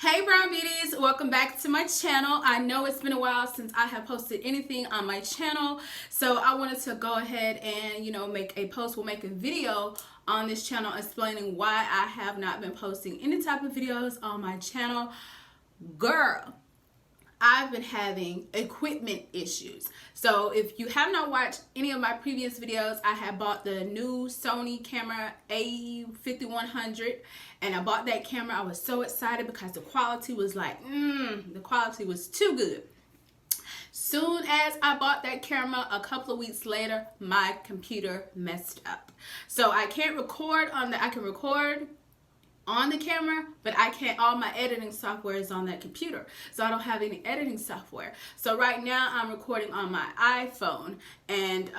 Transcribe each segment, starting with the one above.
Hey Brown Beauties, welcome back to my channel. I know it's been a while since I have posted anything on my channel, so I wanted to go ahead and make a post. We'll make a video on this channel explaining why I have not been posting any type of videos on my channel. Girl, I've been having equipment issues. So if you have not watched any of my previous videos, I have bought the new Sony camera A5100, and I bought that camera. I was so excited because the quality was like, the quality was too good. Soon as I bought that camera, a couple of weeks later, my computer messed up. So I can't record on I can record on the camera, but I can't. All my editing software is on that computer, so I don't have any editing software. So right now I'm recording on my iPhone, and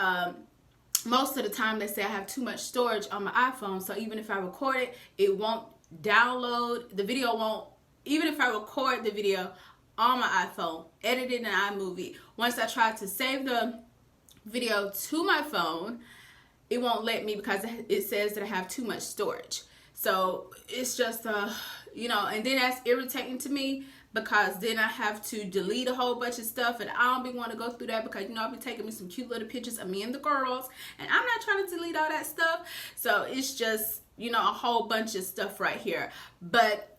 most of the time they say I have too much storage on my iPhone, so even if I record it, it won't download. The video won't, even if I record the video on my iPhone, edit it in iMovie, once I try to save the video to my phone, it won't let me because it says that I have too much storage. So it's just, and then that's irritating to me because then I have to delete a whole bunch of stuff, and I don't be want to go through that because, I'll be taking me some cute little pictures of me and the girls, and I'm not trying to delete all that stuff. So it's just, a whole bunch of stuff right here. But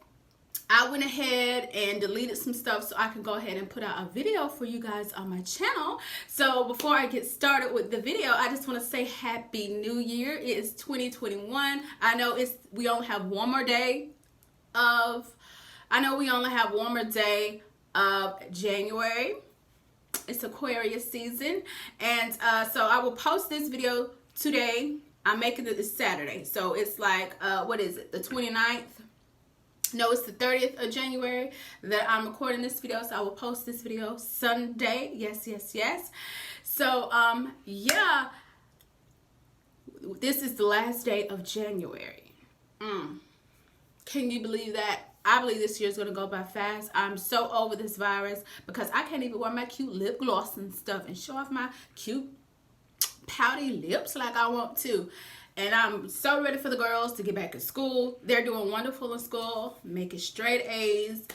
I went ahead and deleted some stuff so I can go ahead and put out a video for you guys on my channel. So before I get started with the video, I just want to say Happy New Year. It is 2021. I know we only have one more day of January. It's Aquarius season. And so I will post this video today. I'm making it this Saturday. So it's like, what is it? The 29th? No, it's the 30th of January that I'm recording this video, so I will post this video Sunday. Yes. So, yeah, this is the last day of January. Can you believe that? I believe this year is going to go by fast. I'm so over this virus because I can't even wear my cute lip gloss and stuff and show off my cute pouty lips like I want to. And I'm so ready for the girls to get back to school. They're doing wonderful in school, making straight A's.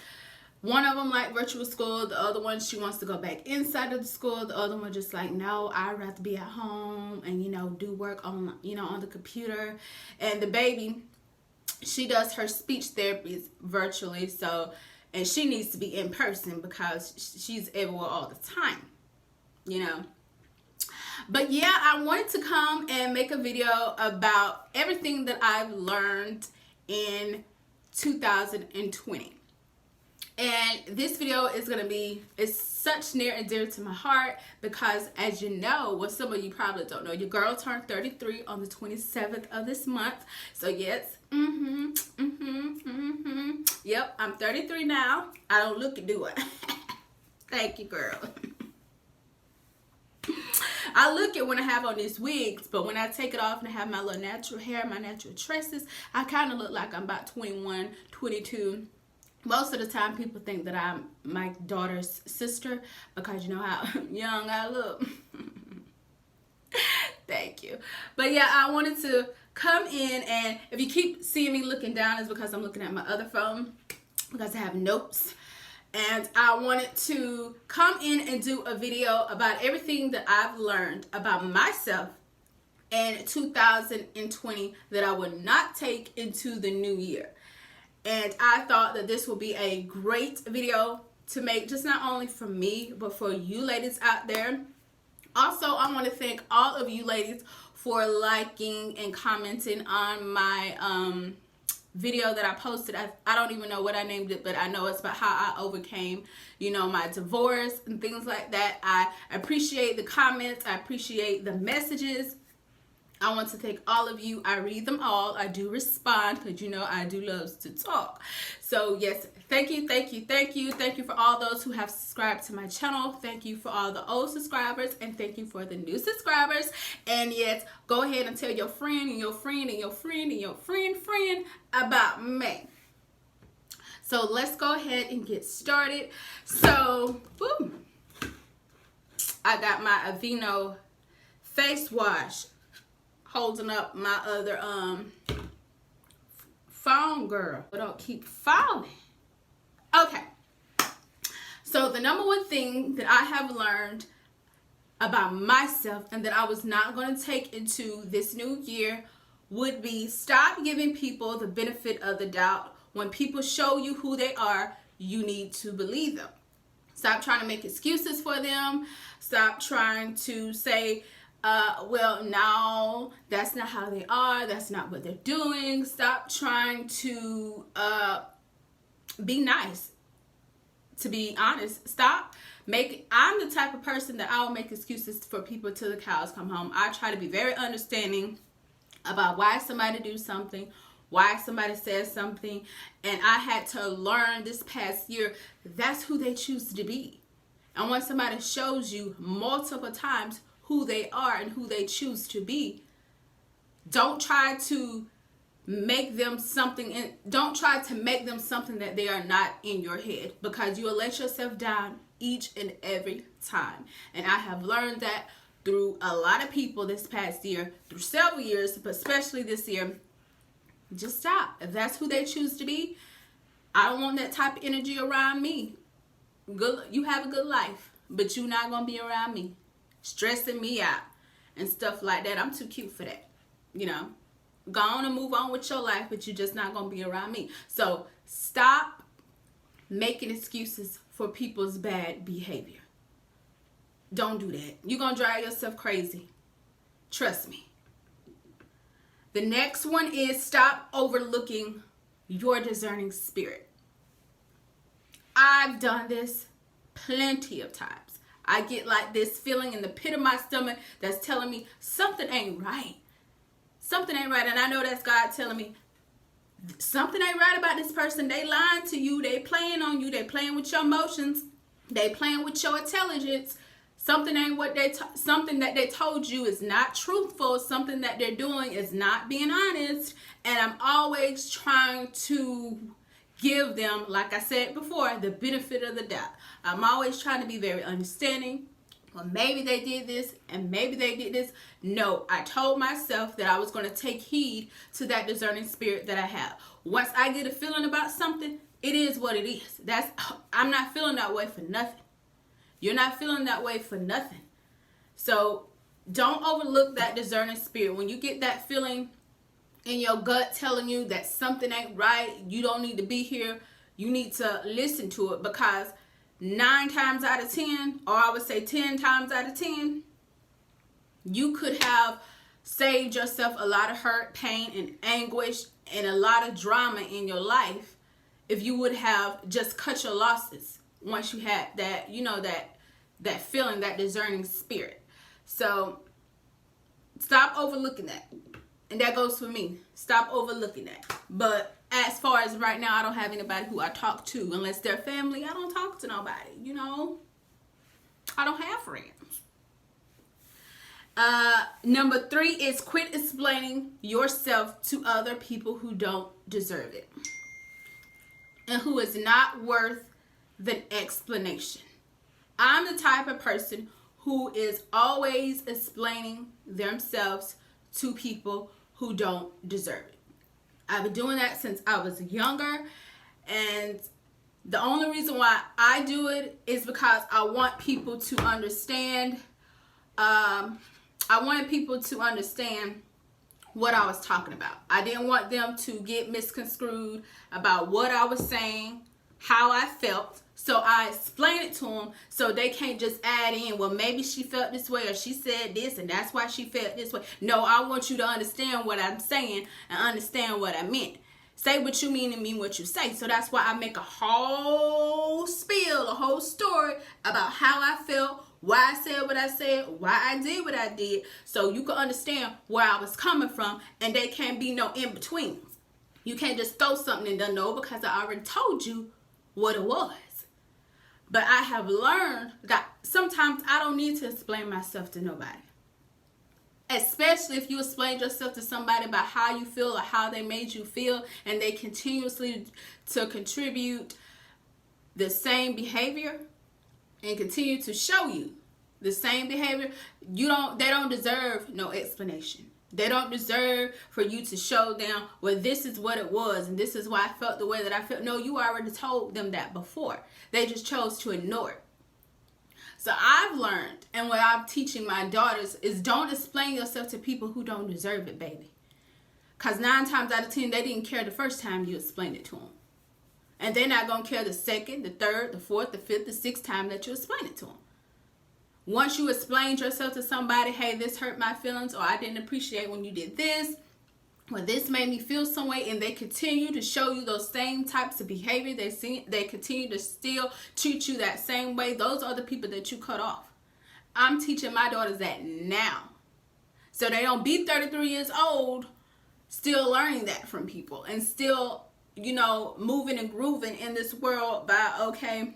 One of them like virtual school. The other one, she wants to go back inside of the school. The other one just like, no, I'd rather be at home and, do work on, on the computer. And the baby, she does her speech therapies virtually. So, and she needs to be in person because she's everywhere all the time, But yeah, I wanted to come and make a video about everything that I've learned in 2020. And this video is going to be, it's such near and dear to my heart because, as you know, well, some of you probably don't know, your girl turned 33 on the 27th of this month. So yes, yep, I'm 33 now. I don't look it, do I? Thank you, girl. I look at when I have on these wigs, but when I take it off and I have my little natural hair, my natural tresses, I kind of look like I'm about 21, 22. Most of the time, people think that I'm my daughter's sister because you know how young I look. Thank you. But yeah, I wanted to come in, and if you keep seeing me looking down, it's because I'm looking at my other phone because I have notes. And I wanted to come in and do a video about everything that I've learned about myself in 2020 that I would not take into the new year. And I thought that this will be a great video to make, just not only for me, but for you ladies out there. Also, I want to thank all of you ladies for liking and commenting on my video that I posted. I don't even know what I named it, but I know it's about how I overcame, my divorce and things like that. I appreciate the comments. I appreciate the messages. I want to thank all of you. I read them all. I do respond because I do love to talk. So yes, thank you. Thank you for all those who have subscribed to my channel. Thank you for all the old subscribers, and thank you for the new subscribers. And yes, go ahead and tell your friend and your friend and your friend and your friend about me. So let's go ahead and get started. So, I got my Aveeno face wash holding up my other phone, girl. But don't keep falling. Okay. So the number one thing that I have learned about myself and that I was not going to take into this new year would be stop giving people the benefit of the doubt. When people show you who they are, you need to believe them. Stop trying to make excuses for them. Stop trying to say, well, no, that's not how they are. That's not what they're doing. Stop trying to be nice. To be honest, stop making. I'm the type of person that I will make excuses for people till the cows come home. I try to be very understanding about why somebody do something, why somebody says something, and I had to learn this past year that's who they choose to be. And when somebody shows you multiple times who they are and who they choose to be, don't try to make them something, and don't try to make them something that they are not in your head, because you will let yourself down each and every time. And I have learned that through a lot of people this past year, through several years, but especially this year. Just stop. If that's who they choose to be, I don't want that type of energy around me. Good, you have a good life, but you're not gonna be around me, stressing me out and stuff like that. I'm too cute for that, you know. Go on and move on with your life, but you're just not gonna be around me. So stop making excuses for people's bad behavior. Don't do that. You're gonna drive yourself crazy. Trust me. The next one is stop overlooking your discerning spirit. I've done this plenty of times. I get like this feeling in the pit of my stomach that's telling me something ain't right. Something ain't right. And I know that's God telling me something ain't right about this person. They lying to you. They playing on you. They playing with your emotions. They playing with your intelligence. Something ain't what something that they told you is not truthful. Something that they're doing is not being honest. And I'm always trying to give them, like I said before, the benefit of the doubt. I'm always trying to be very understanding. Well, maybe they did this and maybe they did this. No, I told myself that I was going to take heed to that discerning spirit that I have. Once I get a feeling about something, it is what it is. I'm not feeling that way for nothing. You're not feeling that way for nothing. So don't overlook that discerning spirit. When you get that feeling in your gut telling you that something ain't right, you don't need to be here, you need to listen to it, because 9 times out of 10, or I would say 10 times out of 10, you could have saved yourself a lot of hurt, pain, and anguish, and a lot of drama in your life if you would have just cut your losses once you had that, you know, that feeling, that discerning spirit. So stop overlooking that. And that goes for me. Stop overlooking that. But as far as right now, I don't have anybody who I talk to. Unless they're family, I don't talk to nobody, you know. I don't have friends. Number 3 is quit explaining yourself to other people who don't deserve it and who is not worth the explanation. I'm the type of person who is always explaining themselves to people who don't deserve it. I've been doing that since I was younger, and the only reason why I do it is because I want people to understand. I wanted people to understand what I was talking about. I didn't want them to get misconstrued about what I was saying, how I felt. So I explain it to them so they can't just add in, well, maybe she felt this way or she said this and that's why she felt this way. No, I want you to understand what I'm saying and understand what I meant. Say what you mean and mean what you say. So that's why I make a whole spiel, a whole story about how I felt, why I said what I said, why I did what I did, so you can understand where I was coming from, and there can't be no in-between. You can't just throw something and don't know, because I already told you what it was. But I have learned that sometimes I don't need to explain myself to nobody. Especially if you explain yourself to somebody about how you feel or how they made you feel, and they continuously to contribute the same behavior and continue to show you the same behavior, they don't deserve no explanation. They don't deserve for you to show them, well, this is what it was and this is why I felt the way that I felt. No, you already told them that before. They just chose to ignore it. So I've learned, and what I'm teaching my daughters is, don't explain yourself to people who don't deserve it, baby. Because 9 times out of 10, they didn't care the first time you explained it to them. And they're not going to care the second, the third, the fourth, the fifth, the sixth time that you explain it to them. Once you explained yourself to somebody, hey, this hurt my feelings, or I didn't appreciate when you did this, or this made me feel some way, and they continue to show you those same types of behavior, they continue to still treat you that same way, those are the people that you cut off. I'm teaching my daughters that now. So they don't be 33 years old still learning that from people and still, you know, moving and grooving in this world by, okay,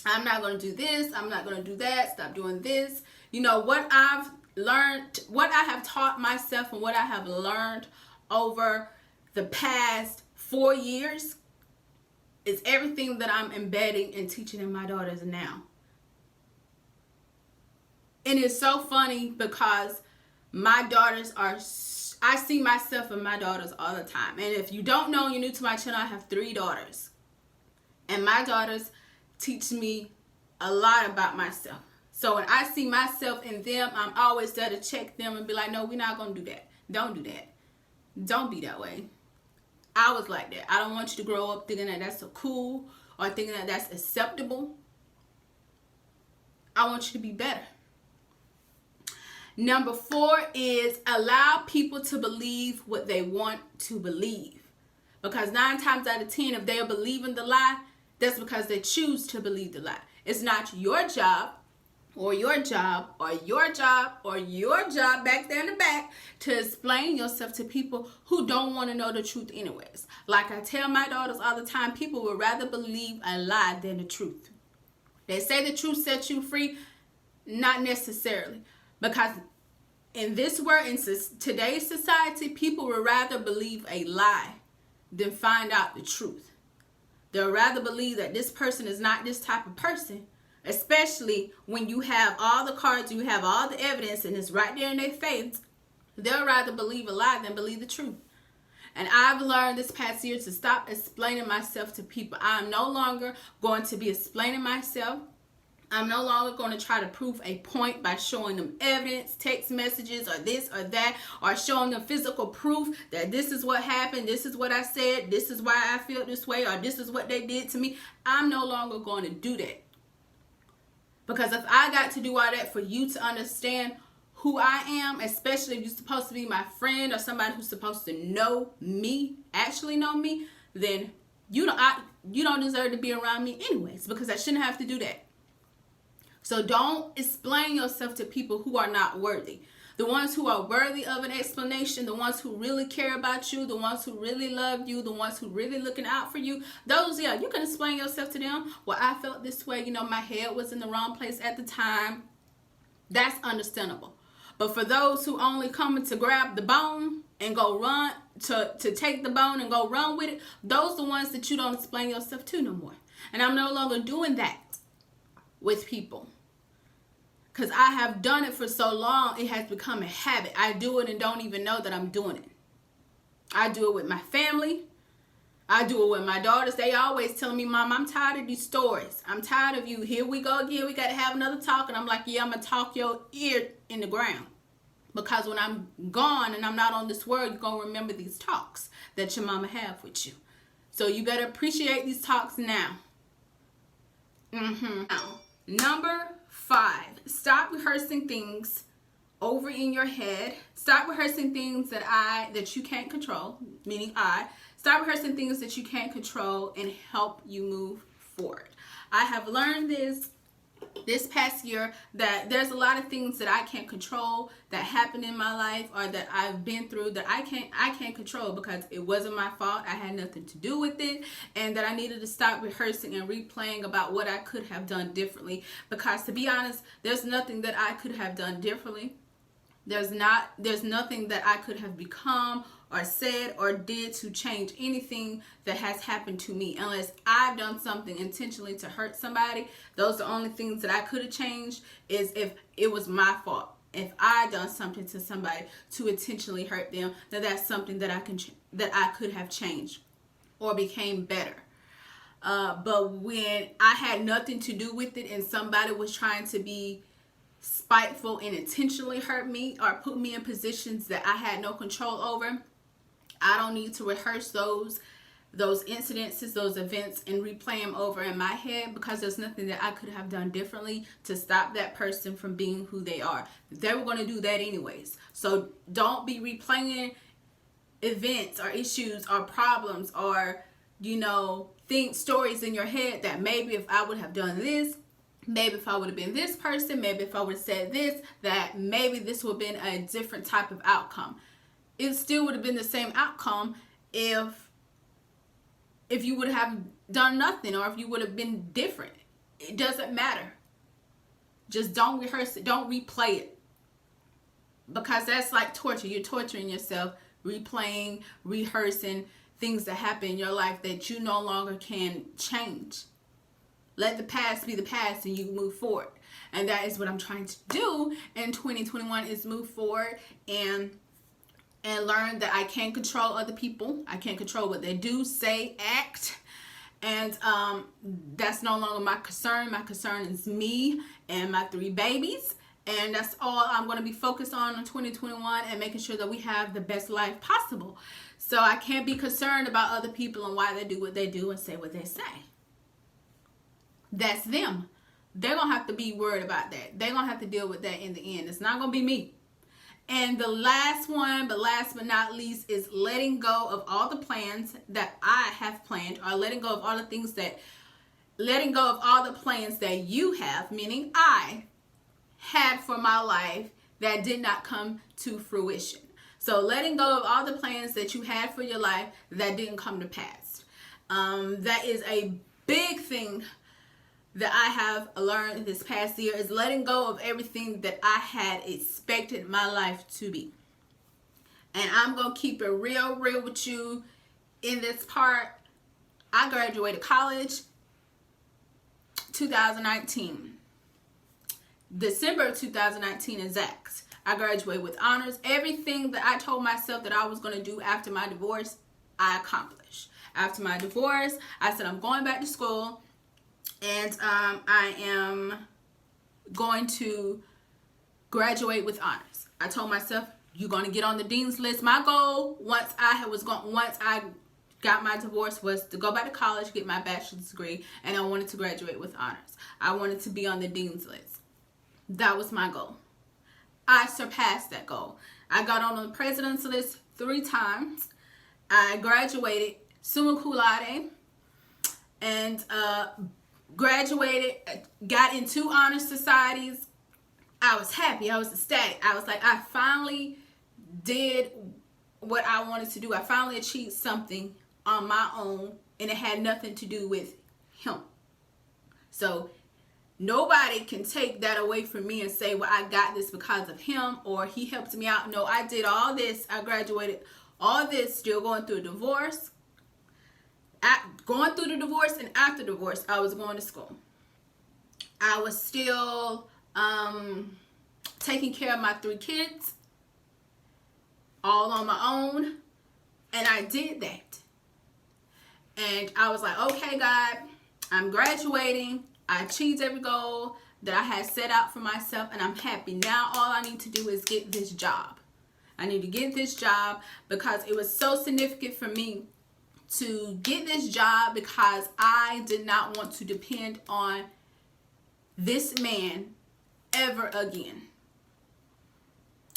I'm not going to do this, I'm not going to do that, stop doing this. You know, what I've learned, what I have taught myself and what I have learned over the past 4 years is everything that I'm embedding and teaching in my daughters now. And it's so funny because my daughters are, I see myself in my daughters all the time. And if you don't know, you're new to my channel, I have 3 daughters. And my daughters teach me a lot about myself. So when I see myself in them, I'm always there to check them and be like, no, we're not going to do that. Don't do that. Don't be that way. I was like that. I don't want you to grow up thinking that that's so cool or thinking that that's acceptable. I want you to be better. Number 4 is allow people to believe what they want to believe. Because 9 times out of 10, if they are believing the lie, that's because they choose to believe the lie. It's not your job or your job or your job or your job back there in the back to explain yourself to people who don't want to know the truth anyways. Like I tell my daughters all the time, people would rather believe a lie than the truth. They say the truth sets you free. Not necessarily. Because in this world, in today's society, people would rather believe a lie than find out the truth. They'll rather believe that this person is not this type of person, especially when you have all the cards, you have all the evidence, and it's right there in their face. They'll rather believe a lie than believe the truth. And I've learned this past year to stop explaining myself to people. I'm no longer going to be explaining myself. I'm no longer going to try to prove a point by showing them evidence, text messages, or this or that, or showing them physical proof that this is what happened, this is what I said, this is why I feel this way, or this is what they did to me. I'm no longer going to do that. Because if I got to do all that for you to understand who I am, especially if you're supposed to be my friend or somebody who's supposed to know me, actually know me, then you don't deserve to be around me anyways, because I shouldn't have to do that. So don't explain yourself to people who are not worthy. The ones who are worthy of an explanation, the ones who really care about you, the ones who really love you, the ones who really looking out for you, those, yeah, you can explain yourself to them. Well, I felt this way, you know, my head was in the wrong place at the time. That's understandable. But for those who only come to grab the bone and go run, to take the bone and go run with it, those are the ones that you don't explain yourself to no more. And I'm no longer doing that with people. Because I have done it for so long, it has become a habit. I do it and don't even know that I'm doing it. I do it with my family. I do it with my daughters. They always tell me, Mom, I'm tired of these stories. I'm tired of you. Here we go again. We got to have another talk. And I'm like, yeah, I'm going to talk your ear in the ground. Because when I'm gone and I'm not on this world, you're going to remember these talks that your mama have with you. So you better appreciate these talks now. Now, number 5, stop rehearsing things over in your head. Stop rehearsing things that you can't control, meaning stop rehearsing things that you can't control and help you move forward. I have learned this past year that there's a lot of things that I can't control that happen in my life or that I've been through that I can't control because it wasn't my fault. I had nothing to do with it, and that I needed to stop rehearsing and replaying about what I could have done differently, because to be honest, there's nothing that I could have done differently. There's nothing that I could have become or said or did to change anything that has happened to me. Unless I've done something intentionally to hurt somebody, those are the only things that I could have changed is if it was my fault. If I done something to somebody to intentionally hurt them, then that's something that I could have changed or became better. But when I had nothing to do with it and somebody was trying to be spiteful and intentionally hurt me or put me in positions that I had no control over, I don't need to rehearse those incidences, those events, and replay them over in my head, because there's nothing that I could have done differently to stop that person from being who they are. They were going to do that anyways. So don't be replaying events or issues or problems or, stories in your head that maybe if I would have done this, maybe if I would have been this person, maybe if I would have said this, that maybe this would have been a different type of outcome. It still would have been the same outcome if you would have done nothing, or if you would have been different. It doesn't matter. Just don't rehearse it. Don't replay it. Because that's like torture. You're torturing yourself, replaying, rehearsing things that happen in your life that you no longer can change. Let the past be the past and you move forward. And that is what I'm trying to do in 2021, is move forward and learn that I can't control other people. I can't control what they do, say, act. And that's no longer my concern. My concern is me and my 3 babies. And that's all I'm going to be focused on in 2021, and making sure that we have the best life possible. So I can't be concerned about other people and why they do what they do and say what they say. That's them. They're going to have to be worried about that. They're going to have to deal with that in the end. It's not going to be me. And the last one, but last but not least, is letting go of all the plans that I have planned, or letting go of all the plans that you have, meaning I had for my life that did not come to fruition. So letting go of all the plans that you had for your life that didn't come to pass. That is a big thing that I have learned this past year, is letting go of everything that I had expected my life to be. And I'm going to keep it real with you in this part. I graduated college 2019. December of 2019 exact. I graduated with honors. Everything that I told myself that I was going to do after my divorce, I accomplished. After my divorce, I said I'm going back to school. And I am going to graduate with honors. I told myself, you're going to get on the dean's list. My goal, once I got my divorce, was to go back to college, get my bachelor's degree, and I wanted to graduate with honors. I wanted to be on the dean's list. That was my goal. I surpassed that goal. I got on the president's list 3 times. I graduated summa cum laude, and graduated, got in 2 honor societies. I was happy. I was ecstatic. I was like, I finally did what I wanted to do. I finally achieved something on my own, and it had nothing to do with him. So nobody can take that away from me and say, well, I got this because of him, or he helped me out. No, I did all this. I graduated all this, still going through a divorce. Going through the divorce, and after divorce, I was going to school. I was still taking care of my 3 kids, all on my own, and I did that. And I was like, okay, God, I'm graduating. I achieved every goal that I had set out for myself, and I'm happy. Now all I need to do is get this job. I need to get this job because it was so significant for me to get this job, because I did not want to depend on this man ever again.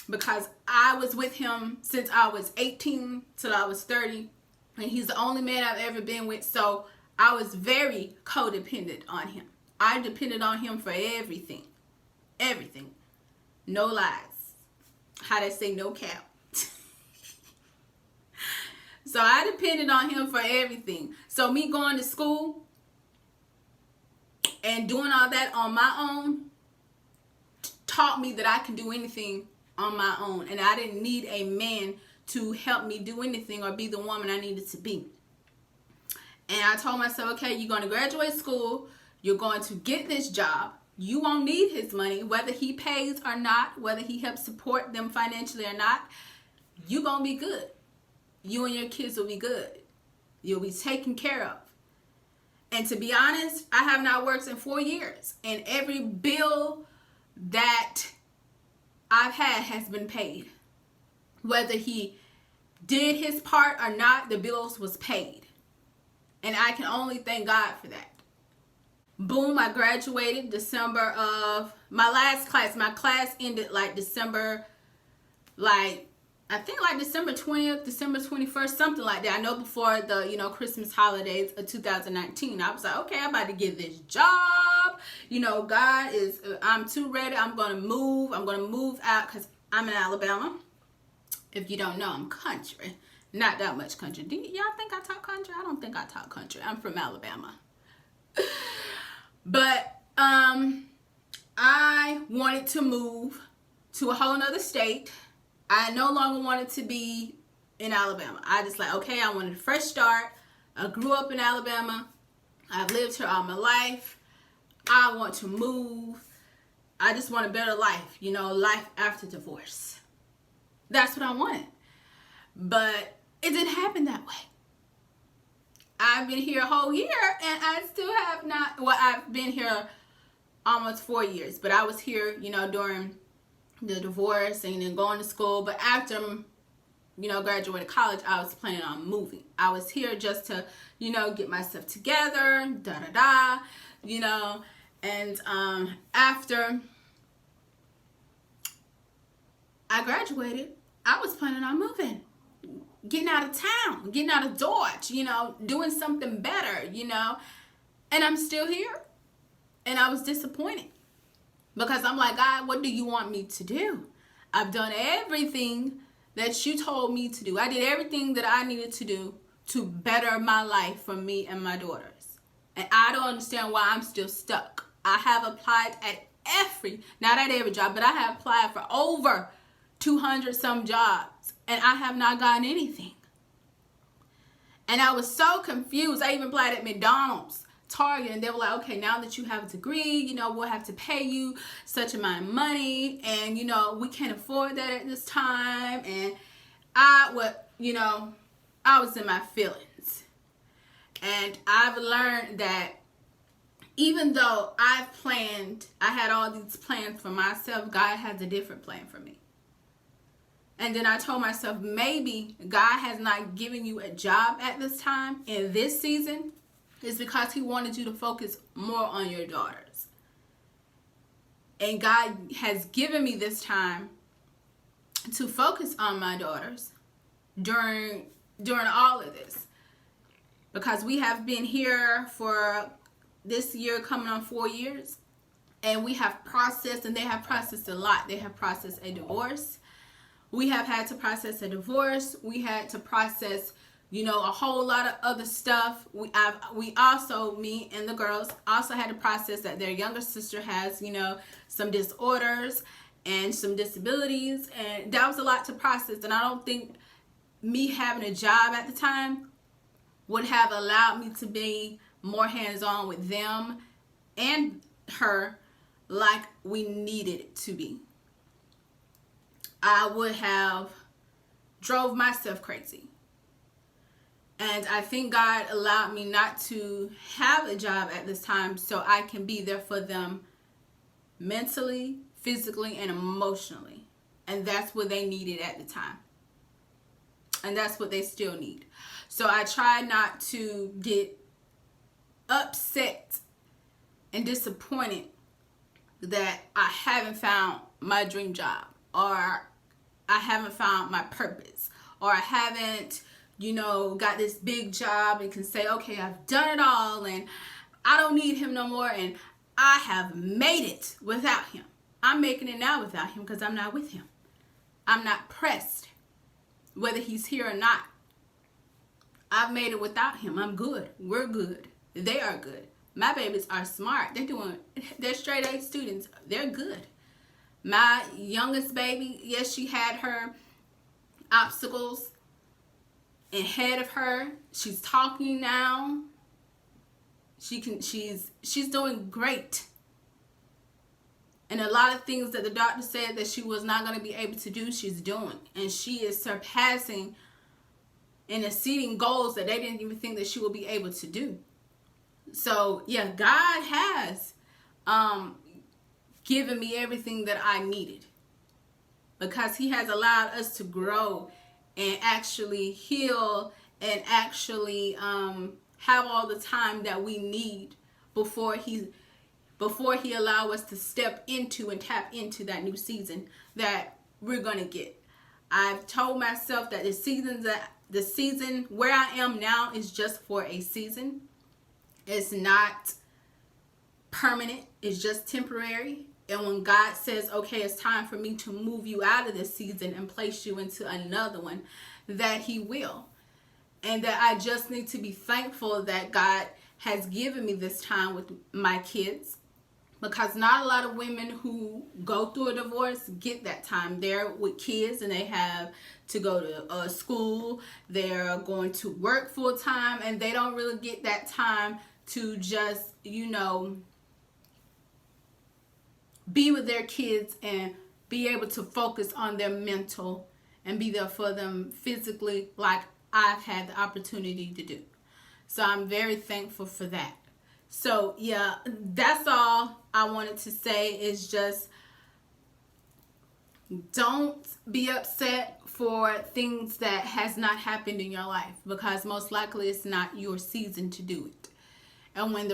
Because I was with him since I was 18 till I was 30, and he's the only man I've ever been with, so I was very codependent on him. I depended on him for everything. Everything. No lies. How they say, no cap. So I depended on him for everything. So me going to school and doing all that on my own taught me that I can do anything on my own. And I didn't need a man to help me do anything or be the woman I needed to be. And I told myself, okay, you're going to graduate school. You're going to get this job. You won't need his money, whether he pays or not, whether he helps support them financially or not. You're going to be good. You and your kids will be good. You'll be taken care of. And to be honest, I have not worked in 4 years. And every bill that I've had has been paid. Whether he did his part or not, the bills was paid. And I can only thank God for that. Boom, I graduated December of my last class. My class ended like December, like I think like December 20th, December 21st, something like that. I know before the, Christmas holidays of 2019. I was like, okay, I'm about to get this job. God is, I'm too ready. I'm going to move. I'm going to move out because I'm in Alabama. If you don't know, I'm country. Not that much country. Do y'all think I talk country? I don't think I talk country. I'm from Alabama. But I wanted to move to a whole nother state. I no longer wanted to be in Alabama. I just like, okay, I wanted a fresh start. I grew up in Alabama. I've lived here all my life. I want to move. I just want a better life, life after divorce. That's what I wanted. But it didn't happen that way. I've been here a whole year and I still have not, I've been here almost 4 years, but I was here, during the divorce and then going to school. But after, graduated college, I was planning on moving. I was here just to, get myself together, and after I graduated, I was planning on moving. Getting out of town, getting out of Dodge, doing something better, and I'm still here. And I was disappointed because I'm like, God, what do you want me to do? I've done everything that you told me to do. I did everything that I needed to do to better my life for me and my daughters. And I don't understand why I'm still stuck. I have applied at not at every job, but I have applied for over 200 some jobs. And I have not gotten anything. And I was so confused. I even applied at McDonald's, Target, and they were like, okay, now that you have a degree, we'll have to pay you such amount of money. And, we can't afford that at this time. And I was in my feelings. And I've learned that even though I had all these plans for myself, God has a different plan for me. And then I told myself, maybe God has not given you a job at this time in this season is because he wanted you to focus more on your daughters. And God has given me this time to focus on my daughters during all of this. Because we have been here for this year coming on 4 years. And we have processed, and they have processed a lot. They have processed a divorce. We have had to process a divorce. We had to process, a whole lot of other stuff. We also, me and the girls, also had to process that their younger sister has, some disorders and some disabilities. And that was a lot to process. And I don't think me having a job at the time would have allowed me to be more hands-on with them and her like we needed it to be. I would have drove myself crazy. And I think God allowed me not to have a job at this time so I can be there for them mentally, physically, and emotionally. And that's what they needed at the time. And that's what they still need. So I try not to get upset and disappointed that I haven't found my dream job, or I haven't found my purpose, or I haven't, got this big job and can say, okay, I've done it all and I don't need him no more and I have made it without him. I'm making it now without him because I'm not with him. I'm not pressed whether he's here or not. I've made it without him. I'm good. We're good. They are good. My babies are smart. They're straight A students. They're good. My youngest baby, yes, she had her obstacles ahead of her. She's talking now. She's doing great. And a lot of things that the doctor said that she was not going to be able to do, she's doing. And she is surpassing and exceeding goals that they didn't even think that she would be able to do. So, yeah, God has given me everything that I needed, because he has allowed us to grow and actually heal and actually have all the time that we need before he allow us to step into and tap into that new season that we're gonna get. I've told myself that the season where I am now is just for a season. It's not permanent. It's just temporary. And when God says, okay, it's time for me to move you out of this season and place you into another one, that he will. And that I just need to be thankful that God has given me this time with my kids, because not a lot of women who go through a divorce get that time. They're with kids and they have to go to school. They're going to work full time, and they don't really get that time to just, be with their kids and be able to focus on their mental and be there for them physically like I've had the opportunity to do. So I'm very thankful for that. So yeah, that's all I wanted to say, is just don't be upset for things that has not happened in your life, because most likely it's not your season to do it. And when it's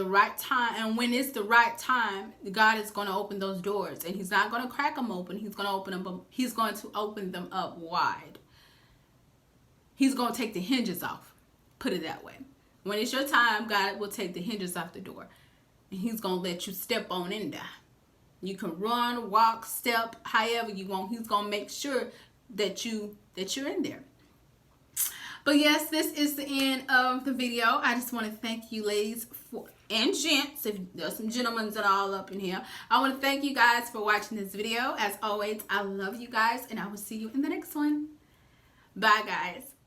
the right time, God is going to open those doors, and he's not going to crack them open. He's going to open them up wide. He's going to take the hinges off. Put it that way. When it's your time, God will take the hinges off the door, and he's going to let you step on in there. You can run, walk, step, however you want. He's going to make sure that you're in there. But yes, this is the end of the video. I just want to thank you ladies and gents, if there's some gentlemen that are all up in here. I want to thank you guys for watching this video. As always, I love you guys, and I will see you in the next one. Bye, guys.